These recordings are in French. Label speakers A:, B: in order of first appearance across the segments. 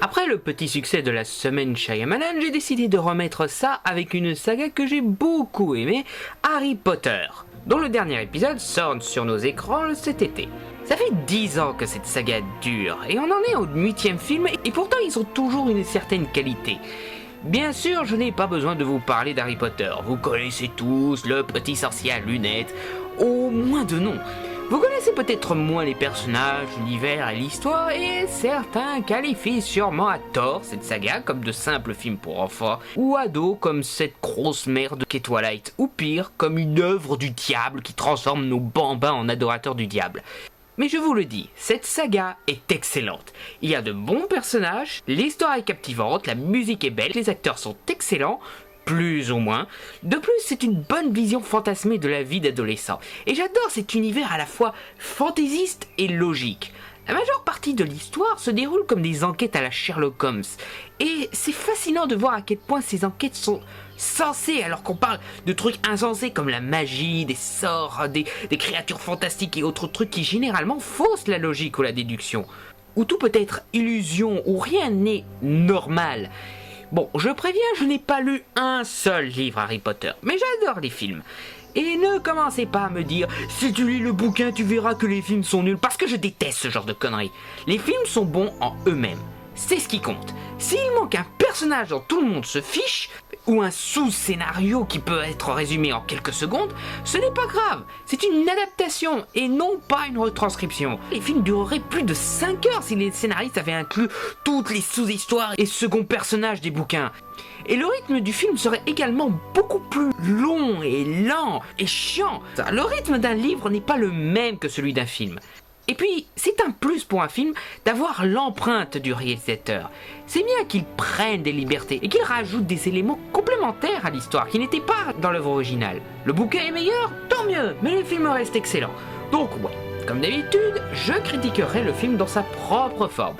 A: Après le petit succès de la semaine Shyamalan, j'ai décidé de remettre ça avec une saga que j'ai beaucoup aimée, Harry Potter, dont le dernier épisode sort sur nos écrans cet été. Ça fait 10 ans que cette saga dure, et on en est au 8e film, et pourtant ils ont toujours une certaine qualité. Bien sûr, je n'ai pas besoin de vous parler d'Harry Potter, vous connaissez tous le petit sorcier à lunettes, au moins de nom. Vous connaissez peut-être moins les personnages, l'univers et l'histoire, et certains qualifient sûrement à tort cette saga comme de simples films pour enfants, ou ados comme cette grosse merde qu'est Twilight, ou pire, comme une œuvre du diable qui transforme nos bambins en adorateurs du diable. Mais je vous le dis, cette saga est excellente. Il y a de bons personnages, l'histoire est captivante, la musique est belle, les acteurs sont excellents, plus ou moins. De plus, c'est une bonne vision fantasmée de la vie d'adolescent. Et j'adore cet univers à la fois fantaisiste et logique. La majeure partie de l'histoire se déroule comme des enquêtes à la Sherlock Holmes. Et c'est fascinant de voir à quel point ces enquêtes sont sensées alors qu'on parle de trucs insensés comme la magie, des sorts, des créatures fantastiques et autres trucs qui généralement faussent la logique ou la déduction. Où tout peut être illusion, où rien n'est normal. Bon, je préviens, je n'ai pas lu un seul livre Harry Potter, mais j'adore les films. Et ne commencez pas à me dire « Si tu lis le bouquin, tu verras que les films sont nuls », parce que je déteste ce genre de conneries. Les films sont bons en eux-mêmes. C'est ce qui compte. S'il manque un personnage dont tout le monde se fiche, ou un sous-scénario qui peut être résumé en quelques secondes, ce n'est pas grave. C'est une adaptation et non pas une retranscription. Les films dureraient plus de 5 heures si les scénaristes avaient inclus toutes les sous-histoires et seconds personnages des bouquins. Et le rythme du film serait également beaucoup plus long et lent et chiant. Le rythme d'un livre n'est pas le même que celui d'un film. Et puis, c'est un plus pour un film d'avoir l'empreinte du réalisateur. C'est bien qu'il prenne des libertés et qu'il rajoute des éléments complémentaires à l'histoire qui n'étaient pas dans l'œuvre originale. Le bouquin est meilleur, tant mieux, mais le film reste excellent. Donc ouais, comme d'habitude, je critiquerai le film dans sa propre forme,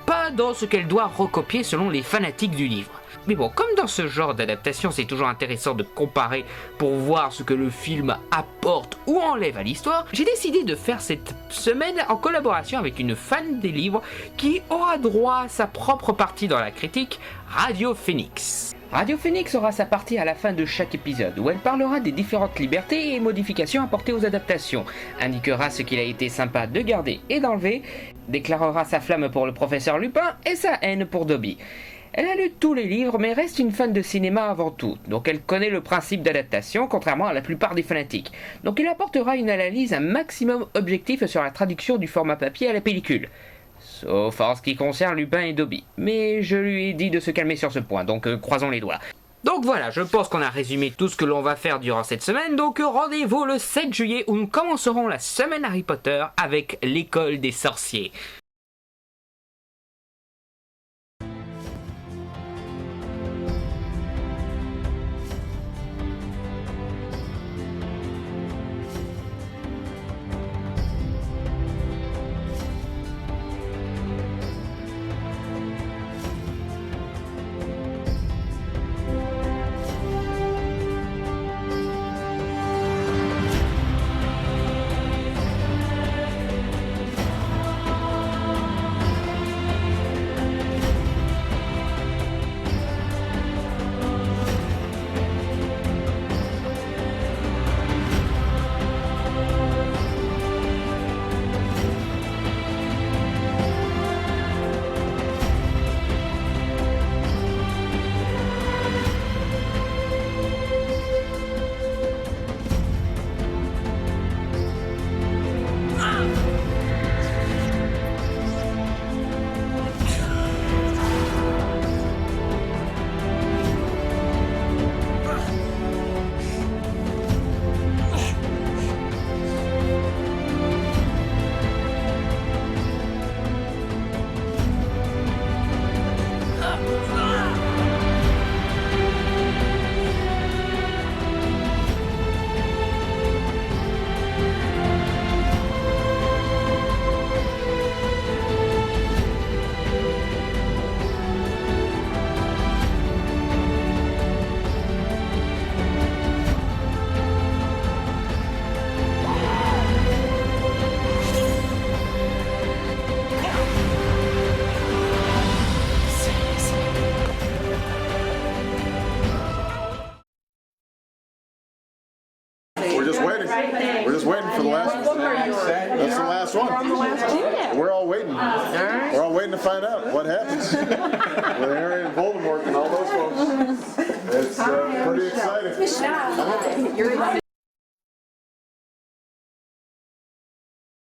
A: pas dans ce qu'elle doit recopier selon les fanatiques du livre. Mais bon, comme dans ce genre d'adaptation, c'est toujours intéressant de comparer pour voir ce que le film apporte ou enlève à l'histoire, j'ai décidé de faire cette semaine en collaboration avec une fan des livres qui aura droit à sa propre partie dans la critique, Radio Phoenix. Radio Phoenix aura sa partie à la fin de chaque épisode, où elle parlera des différentes libertés et modifications apportées aux adaptations, indiquera ce qu'il a été sympa de garder et d'enlever, déclarera sa flamme pour le professeur Lupin et sa haine pour Dobby. Elle a lu tous les livres mais reste une fan de cinéma avant tout, donc elle connaît le principe d'adaptation contrairement à la plupart des fanatiques. Donc elle apportera une analyse un maximum objectif sur la traduction du format papier à la pellicule. Sauf en ce qui concerne Lupin et Dobby. Mais je lui ai dit de se calmer sur ce point, donc croisons les doigts. Donc voilà, je pense qu'on a résumé tout ce que l'on va faire durant cette semaine, donc rendez-vous le 7 juillet où nous commencerons la semaine Harry Potter avec l'école des sorciers.
B: one.
C: We're on the last one.
D: Yeah.
B: We're all waiting. We're all waiting to find out what happens with Harry and Voldemort and all those folks. It's pretty exciting.
C: You're